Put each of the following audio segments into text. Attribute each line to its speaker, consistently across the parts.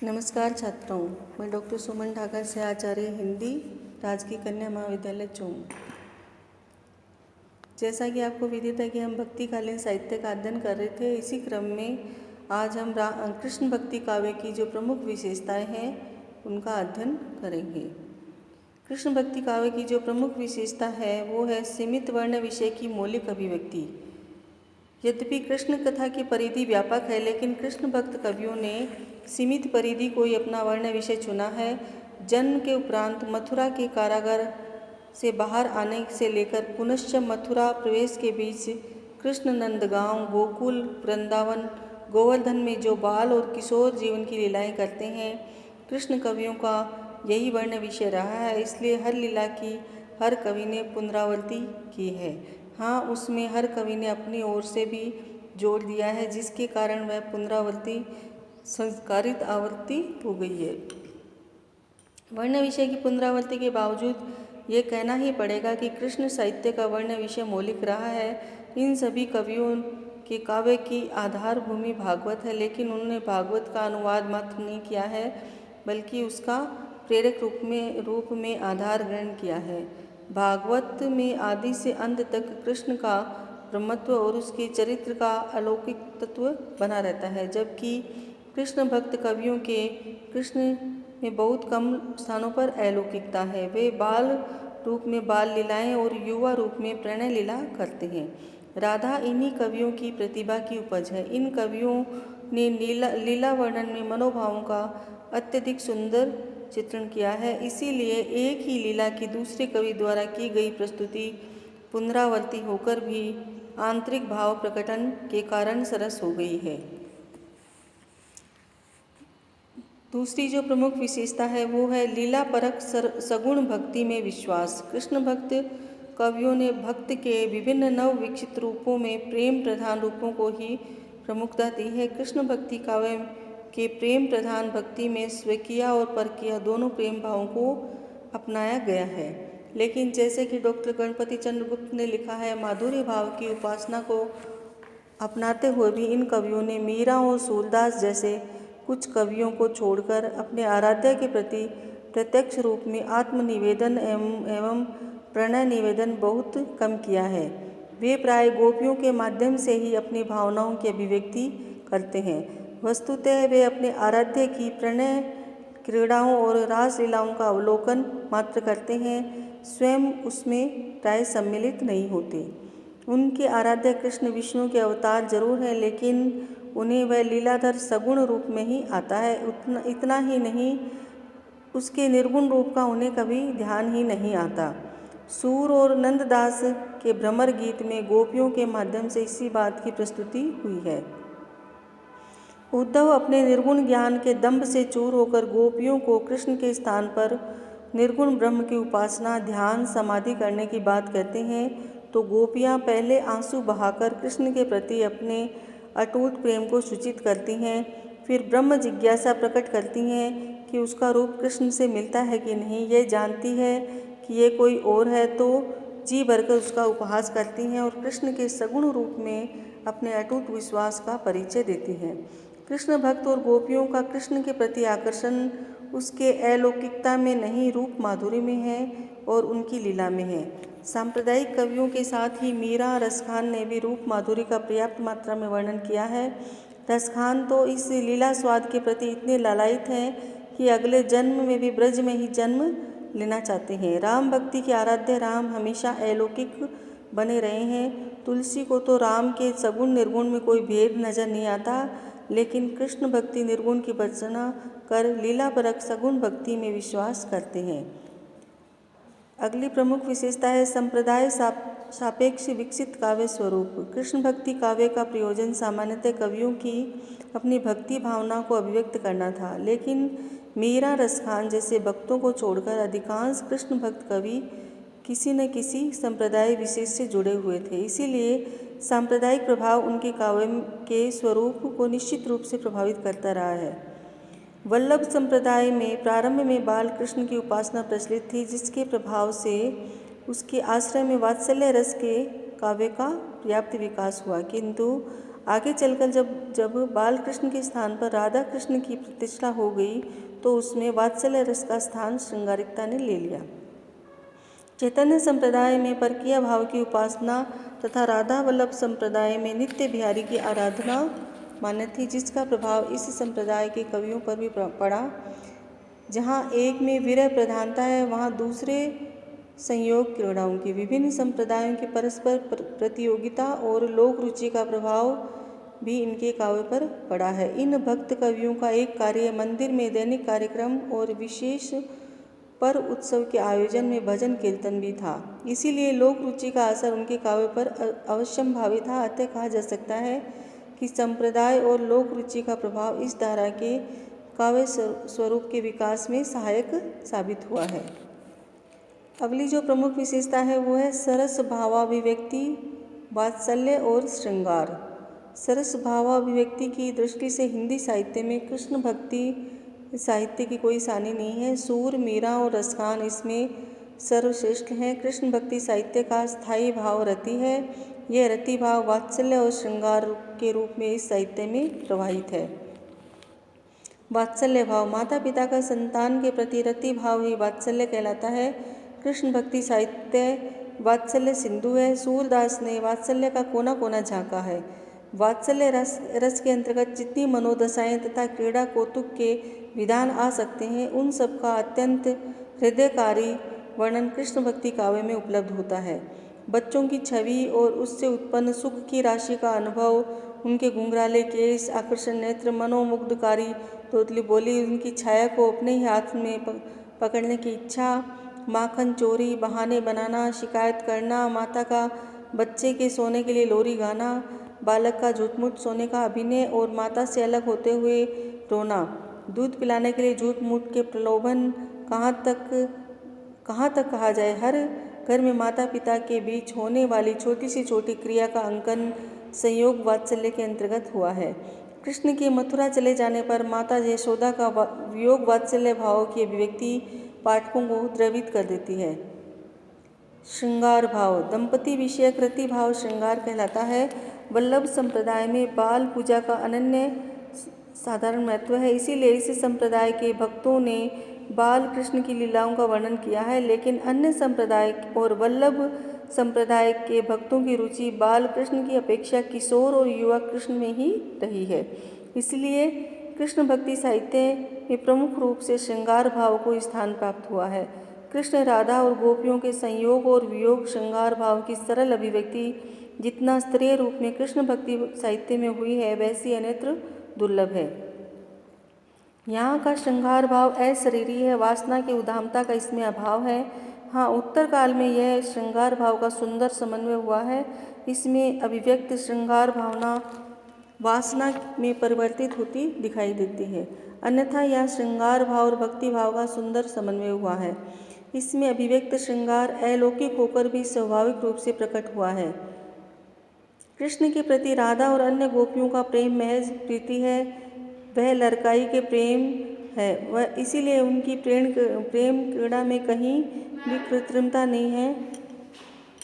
Speaker 1: नमस्कार छात्रों, मैं डॉक्टर सुमन ठाकर से आचार्य हिंदी राजकीय कन्या महाविद्यालय चूम। जैसा कि आपको विदित है कि हम भक्तिकालीन साहित्य का अध्ययन कर रहे थे, इसी क्रम में आज हम कृष्ण भक्ति काव्य की जो प्रमुख विशेषताएं हैं उनका अध्ययन करेंगे। कृष्ण भक्ति काव्य की जो प्रमुख विशेषता है वो है सीमित वर्ण विषय की मौलिक अभिव्यक्ति। यद्यपि कृष्ण कथा की परिधि व्यापक है, लेकिन कृष्ण भक्त कवियों ने सीमित परिधि को ही अपना वर्ण विषय चुना है। जन्म के उपरांत मथुरा के कारागार से बाहर आने से लेकर पुनश्च मथुरा प्रवेश के बीच कृष्ण नंदगांव, गोकुल, वृंदावन, गोवर्धन में जो बाल और किशोर जीवन की लीलाएं करते हैं, कृष्ण कवियों का यही वर्ण विषय रहा है। इसलिए हर लीला की हर कवि ने पुनरावृत्ति की है। हाँ, उसमें हर कवि ने अपनी ओर से भी जोड़ दिया है, जिसके कारण वह पुनरावृत्ति संस्कारित आवृत्ति हो गई है। वर्ण विषय की पुनरावृत्ति के बावजूद ये कहना ही पड़ेगा कि कृष्ण साहित्य का वर्ण विषय मौलिक रहा है। इन सभी कवियों के काव्य की आधार भूमि भागवत है, लेकिन उन्होंने भागवत का अनुवाद मात्र नहीं किया है, बल्कि उसका प्रेरक रूप में आधार ग्रहण किया है। भागवत में आदि से अंत तक कृष्ण का ब्रह्मत्व और उसके चरित्र का अलौकिक तत्व बना रहता है, जबकि कृष्ण भक्त कवियों के कृष्ण में बहुत कम स्थानों पर अलौकिकता है। वे बाल रूप में बाल लीलाएं और युवा रूप में प्रणय लीला करते हैं। राधा इन्हीं कवियों की प्रतिभा की उपज है। इन कवियों ने लीला वर्णन में मनोभावों का अत्यधिक सुंदर चित्रण किया है। इसीलिए एक ही लीला की दूसरे कवि द्वारा की गई प्रस्तुति पुनरावृत्ति होकर भी आंतरिक भाव प्रकटन के कारण सरस हो गई है। दूसरी जो प्रमुख विशेषता है वो है लीला परक सगुण भक्ति में विश्वास। कृष्ण भक्त कवियों ने भक्त के विभिन्न नव विकसित रूपों में प्रेम प्रधान रूपों को ही प्रमुखता दी है। कृष्ण भक्ति काव्य के प्रेम प्रधान भक्ति में स्वकीय और परकीय दोनों प्रेम भावों को अपनाया गया है। लेकिन जैसे कि डॉक्टर गणपति चंद्र गुप्त ने लिखा है, माधुर्य भाव की उपासना को अपनाते हुए भी इन कवियों ने मीरा और सूरदास जैसे कुछ कवियों को छोड़कर अपने आराध्य के प्रति प्रत्यक्ष रूप में आत्मनिवेदन एवं प्रणय निवेदन बहुत कम किया है। वे प्राय गोपियों के माध्यम से ही अपनी भावनाओं की अभिव्यक्ति करते हैं। वस्तुतः वे अपने आराध्य की प्रणय क्रीड़ाओं और रासलीलाओं का अवलोकन मात्र करते हैं, स्वयं उसमें प्राय सम्मिलित नहीं होते। उनके आराध्य कृष्ण विष्णु के अवतार जरूर हैं, लेकिन उन्हें वह लीलाधर सगुण रूप में ही आता है। इतना ही नहीं, उसके निर्गुण रूप का उन्हें कभी ध्यान ही नहीं आता। सूर और नंददास के भ्रमर गीत में गोपियों के माध्यम से इसी बात की प्रस्तुति हुई है। उद्धव अपने निर्गुण ज्ञान के दंभ से चूर होकर गोपियों को कृष्ण के स्थान पर निर्गुण ब्रह्म की उपासना, ध्यान, समाधि करने की बात कहते हैं, तो गोपियाँ पहले आंसू बहाकर कृष्ण के प्रति अपने अटूट प्रेम को सूचित करती हैं, फिर ब्रह्म जिज्ञासा प्रकट करती हैं कि उसका रूप कृष्ण से मिलता है कि नहीं। ये जानती है कि ये कोई और है तो जी भरकर उसका उपहास करती हैं और कृष्ण के सगुण रूप में अपने अटूट विश्वास का परिचय देती हैं। कृष्ण भक्त और गोपियों का कृष्ण के प्रति आकर्षण उसके अलौकिकता में नहीं, रूप माधुर्य में है और उनकी लीला में है। सांप्रदायिक कवियों के साथ ही मीरा, रसखान ने भी रूप माधुर्य का पर्याप्त मात्रा में वर्णन किया है। रसखान तो इस लीला स्वाद के प्रति इतने लालायित हैं कि अगले जन्म में भी ब्रज में ही जन्म लेना चाहते हैं। राम भक्ति के आराध्य राम हमेशा अलौकिक बने रहे हैं। तुलसी को तो राम के सगुण निर्गुण में कोई भेद नजर नहीं आता, लेकिन कृष्ण भक्ति निर्गुण की भर्त्सना कर लीला परक सगुण भक्ति में विश्वास करते हैं। अगली प्रमुख विशेषता है संप्रदाय सापेक्ष विकसित काव्य स्वरूप। कृष्ण भक्ति काव्य का प्रयोजन सामान्यतः कवियों की अपनी भक्ति भावना को अभिव्यक्त करना था, लेकिन मीरा, रसखान जैसे भक्तों को छोड़कर अधिकांश कृष्ण भक्त कवि किसी न किसी संप्रदाय विशेष से जुड़े हुए थे। इसीलिए सांप्रदायिक प्रभाव उनके काव्य के स्वरूप को निश्चित रूप से प्रभावित करता रहा है। वल्लभ संप्रदाय में प्रारंभ में बाल कृष्ण की उपासना प्रचलित थी, जिसके प्रभाव से उसके आश्रय में वात्सल्य रस के काव्य का पर्याप्त विकास हुआ, किंतु आगे चलकर जब बाल कृष्ण के स्थान पर राधा कृष्ण की प्रतिष्ठा हो गई तो उसमें वात्सल्य रस का स्थान श्रृंगारिकता ने ले लिया। चैतन्य संप्रदाय में परकीय भाव की उपासना तथा राधा वल्लभ संप्रदाय में नित्य बिहारी की आराधना मान्य थी, जिसका प्रभाव इस संप्रदाय के कवियों पर भी पड़ा। जहाँ एक में विरह प्रधानता है, वहाँ दूसरे संयोग क्रीड़ाओं की। विभिन्न संप्रदायों की परस्पर प्रतियोगिता और लोक रुचि का प्रभाव भी इनके काव्य पर पड़ा है। इन भक्त कवियों का एक कार्य मंदिर में दैनिक कार्यक्रम और विशेष पर उत्सव के आयोजन में भजन कीर्तन भी था। इसीलिए लोक रुचि का असर उनके काव्य पर अवश्यंभावी था। अतः कहा जा सकता है कि संप्रदाय और लोक रुचि का प्रभाव इस धारा के काव्य स्वरूप के विकास में सहायक साबित हुआ है। अगली जो प्रमुख विशेषता है वो है सरस भावाभिव्यक्ति, वात्सल्य और श्रृंगार। सरस भावाभिव्यक्ति की दृष्टि से हिंदी साहित्य में कृष्ण भक्ति साहित्य की कोई सानी नहीं है। सूर, मीरा और रसखान इसमें सर्वश्रेष्ठ हैं। कृष्ण भक्ति साहित्य का स्थायी भाव रति है। यह रति भाव वात्सल्य और श्रृंगार के रूप में इस साहित्य में प्रवाहित है। वात्सल्य भाव, माता पिता का संतान के प्रति रति भाव ही वात्सल्य कहलाता है। कृष्ण भक्ति साहित्य वात्सल्य सिंधु है। सूरदास ने वात्सल्य का कोना कोना झांका है। वात्सल्य रस के अंतर्गत जितनी मनोदशाएं तथा क्रीड़ा कौतुक के विधान आ सकते हैं, उन सब का अत्यंत हृदयकारी वर्णन कृष्ण भक्ति काव्य में उपलब्ध होता है। बच्चों की छवि और उससे उत्पन्न सुख की राशि का अनुभव, उनके घुंघराले केस, आकर्षण नेत्र, मनोमुग्धकारी तोतली बोली, उनकी छाया को अपने ही हाथ में पकड़ने की इच्छा, माखन चोरी, बहाने बनाना, शिकायत करना, माता का बच्चे के सोने के लिए लोरी गाना, बालक का झूठ-मूठ सोने का अभिनय और माता से अलग होते हुए रोना, दूध पिलाने के लिए झूठ-मूठ के प्रलोभन, कहाँ तक कहा जाए, हर घर में माता पिता के बीच होने वाली छोटी से छोटी क्रिया का अंकन संयोग वात्सल्य के अंतर्गत हुआ है। कृष्ण के मथुरा चले जाने पर माता यशोदा का वियोग वात्सल्य भाव की अभिव्यक्ति पाठकों को द्रवित कर देती है। श्रृंगार भाव, दंपति विषयक रति भाव श्रृंगार कहलाता है। वल्लभ संप्रदाय में बाल पूजा का अनन्य साधारण महत्व है। इसीलिए इस संप्रदाय के भक्तों ने बाल कृष्ण की लीलाओं का वर्णन किया है। लेकिन अन्य संप्रदाय और वल्लभ संप्रदाय के भक्तों की रुचि बाल कृष्ण की अपेक्षा किशोर और युवा कृष्ण में ही रही है। इसलिए कृष्ण भक्ति साहित्य में प्रमुख रूप से श्रृंगार भाव को स्थान प्राप्त हुआ है। कृष्ण, राधा और गोपियों के संयोग और वियोग श्रृंगार भाव की सरल अभिव्यक्ति जितना स्तरीय रूप में कृष्ण भक्ति साहित्य में हुई है, वैसी अन्यत्र दुर्लभ है। यहाँ का श्रृंगार भाव अशरीरी है। वासना की उदामता का इसमें अभाव है। हाँ, उत्तर काल में यह श्रृंगार भाव का सुंदर समन्वय हुआ है। इसमें अभिव्यक्त श्रृंगार भावना वासना में परिवर्तित होती दिखाई देती है। अन्यथा यह श्रृंगार भाव और भक्ति भाव का सुंदर समन्वय हुआ है। इसमें अभिव्यक्त श्रृंगार अलौकिक होकर भी स्वाभाविक रूप से प्रकट हुआ है। कृष्ण के प्रति राधा और अन्य गोपियों का प्रेम महज प्रीति है, वह लड़काई के प्रेम है। वह इसीलिए उनकी प्रेम क्रीड़ा में कहीं भी कृत्रिमता नहीं है।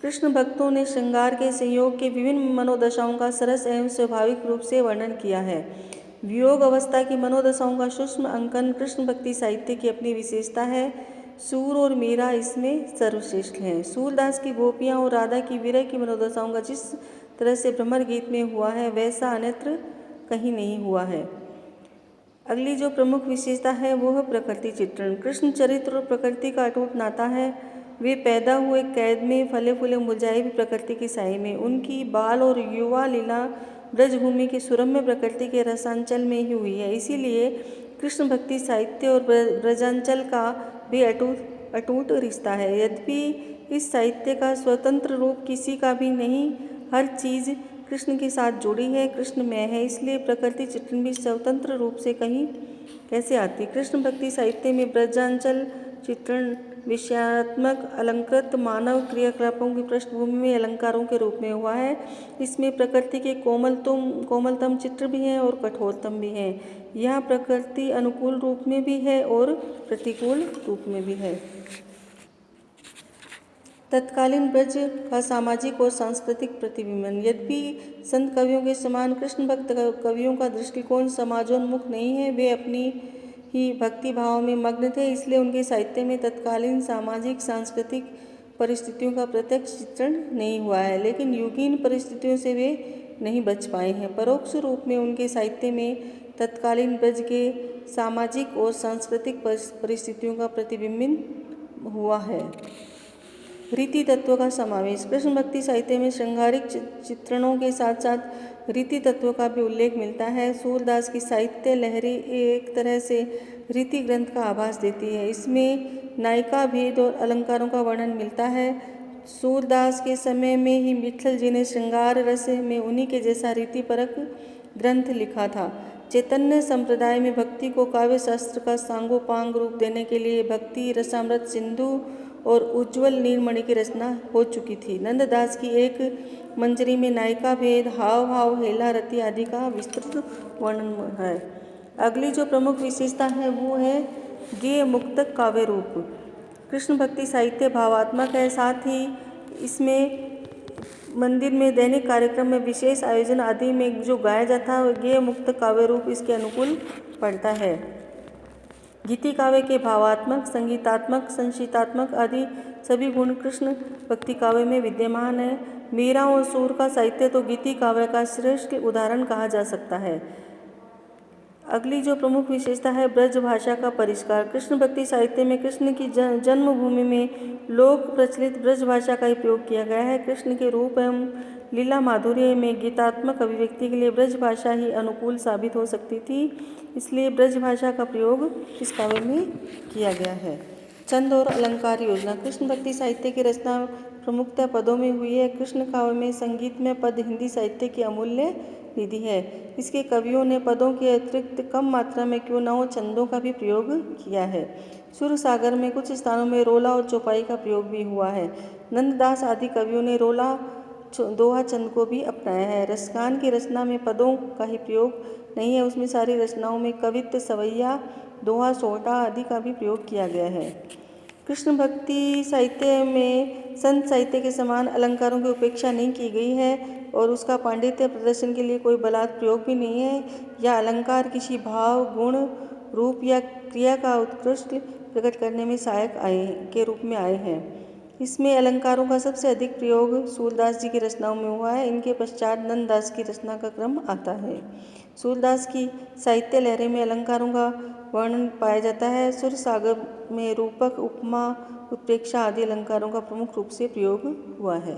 Speaker 1: कृष्ण भक्तों ने श्रृंगार के संयोग के विभिन्न मनोदशाओं का सरस एवं स्वाभाविक रूप से वर्णन किया है। वियोग अवस्था की मनोदशाओं का सूक्ष्म अंकन कृष्ण भक्ति साहित्य की अपनी विशेषता है। सूर और मीरा इसमें सर्वश्रेष्ठ हैं। सूरदास की गोपियाँ और राधा की विरह की मनोदशाओं का जिस तरह से भ्रमर गीत में हुआ है, वैसा अन्यत्र कहीं नहीं हुआ है। अगली जो प्रमुख विशेषता है वो है प्रकृति चित्रण। कृष्ण चरित्र और प्रकृति का अटूट नाता है। वे पैदा हुए कैद में, फले फूले मुरझाए भी प्रकृति की साई में। उनकी बाल और युवा लीला ब्रजभूमि की सुरम्य प्रकृति के रसांचल में ही हुई है। इसीलिए कृष्ण भक्ति साहित्य और ब्रजांचल का भी अटूट रिश्ता है। यद्यपि इस साहित्य का स्वतंत्र रूप किसी का भी नहीं, हर चीज़ कृष्ण के साथ जुड़ी है, कृष्णमय है। इसलिए प्रकृति चित्रण भी स्वतंत्र रूप से कहीं कैसे आती। कृष्ण भक्ति साहित्य में ब्रजांचल चित्रण विषयात्मक अलंकृत मानव क्रियाकलापों की पृष्ठभूमि में अलंकारों के रूप में हुआ है। इसमें प्रकृति के कोमलतम चित्र भी हैं और कठोरतम भी हैं। यह प्रकृति अनुकूल रूप में भी है और प्रतिकूल रूप में भी है। तत्कालीन ब्रज का सामाजिक और सांस्कृतिक प्रतिबिंबन। यद्यपि संत कवियों के समान कृष्ण भक्त कवियों का दृष्टिकोण समाजोन्मुख नहीं है, वे अपनी ही भक्ति भाव में मग्न थे, इसलिए उनके साहित्य में तत्कालीन सामाजिक सांस्कृतिक परिस्थितियों का प्रत्यक्ष चित्रण नहीं हुआ है, लेकिन युगीन परिस्थितियों से वे नहीं बच पाए हैं। परोक्ष रूप में उनके साहित्य में तत्कालीन ब्रज के सामाजिक और सांस्कृतिक परिस्थितियों का प्रतिबिंबन हुआ है। रीति तत्व का समावेश। कृष्ण भक्ति साहित्य में श्रृंगारिक चित्रणों के साथ साथ रीति तत्व का भी उल्लेख मिलता है। सूरदास की साहित्य लहरी एक तरह से रीति ग्रंथ का आभास देती है। इसमें नायिका भेद और अलंकारों का वर्णन मिलता है। सूरदास के समय में ही विट्ठल जी ने श्रृंगार रस में उन्हीं के जैसा रीतिपरक ग्रंथ लिखा था। चैतन्य संप्रदाय में भक्ति को काव्य शास्त्र का सांगोपांग रूप देने के लिए भक्ति रसामृत सिंधु और उज्ज्वल नीलमणि की रचना हो चुकी थी। नंददास की एक मंजरी में नायिका भेद, हाव भाव, हेला रति आदि का विस्तृत वर्णन है। अगली जो प्रमुख विशेषता है वो है गेय मुक्तक काव्य रूप। कृष्ण भक्ति साहित्य भावात्मक है, साथ ही इसमें मंदिर में दैनिक कार्यक्रम में विशेष आयोजन आदि में जो गाया जाता है गेय मुक्त काव्य रूप इसके अनुकूल पड़ता है। गीति काव्य के भावात्मक, संगीतात्मक, संशीतात्मक आदि सभी गुण कृष्ण भक्ति काव्य में विद्यमान है। मीरा और सूर का साहित्य तो गीति काव्य का श्रेष्ठ उदाहरण कहा जा सकता है। अगली जो प्रमुख विशेषता है ब्रज भाषा का परिष्कार। कृष्ण भक्ति साहित्य में कृष्ण की जन्मभूमि में लोक प्रचलित ब्रज भाषा का ही प्रयोग किया गया है। कृष्ण के रूप एवं लीला माधुर्य में गीतात्मक अभिव्यक्ति के लिए ब्रज भाषा ही अनुकूल साबित हो सकती थी, इसलिए ब्रज भाषा का प्रयोग इस काव्य में किया गया है। छंद और अलंकार योजना। कृष्ण भक्ति साहित्य की रचना प्रमुखतः पदों में हुई है। कृष्ण काव्य में संगीत में पद हिंदी साहित्य की अमूल्य निधि है। इसके कवियों ने पदों के अतिरिक्त कम मात्रा में क्यों न हो छंदों का भी प्रयोग किया है। सुर सागर में कुछ स्थानों में रोला और चौपाई का प्रयोग भी हुआ है। नंददास आदि कवियों ने रोला दोहा छंद को भी अपनाया है। रसगान की रचना में पदों का ही प्रयोग नहीं है, उसमें सारी रचनाओं में कवित्व, सवैया, दोहा, सोहटा आदि का भी प्रयोग किया गया है। कृष्ण भक्ति साहित्य में संत साहित्य के समान अलंकारों की उपेक्षा नहीं की गई है और उसका पांडित्य प्रदर्शन के लिए कोई बलात् प्रयोग भी नहीं है या अलंकार किसी भाव, गुण, रूप या क्रिया का उत्कृष्ट प्रकट करने में सहायक के रूप में आए हैं। इसमें अलंकारों का सबसे अधिक प्रयोग सूरदास जी की रचनाओं में हुआ है। इनके पश्चात नंददास की रचना का क्रम आता है। सूरदास की साहित्य लहरी में अलंकारों का वर्णन पाया जाता है। सुर सागर में रूपक, उपमा, उत्प्रेक्षा आदि अलंकारों का प्रमुख रूप से प्रयोग हुआ है।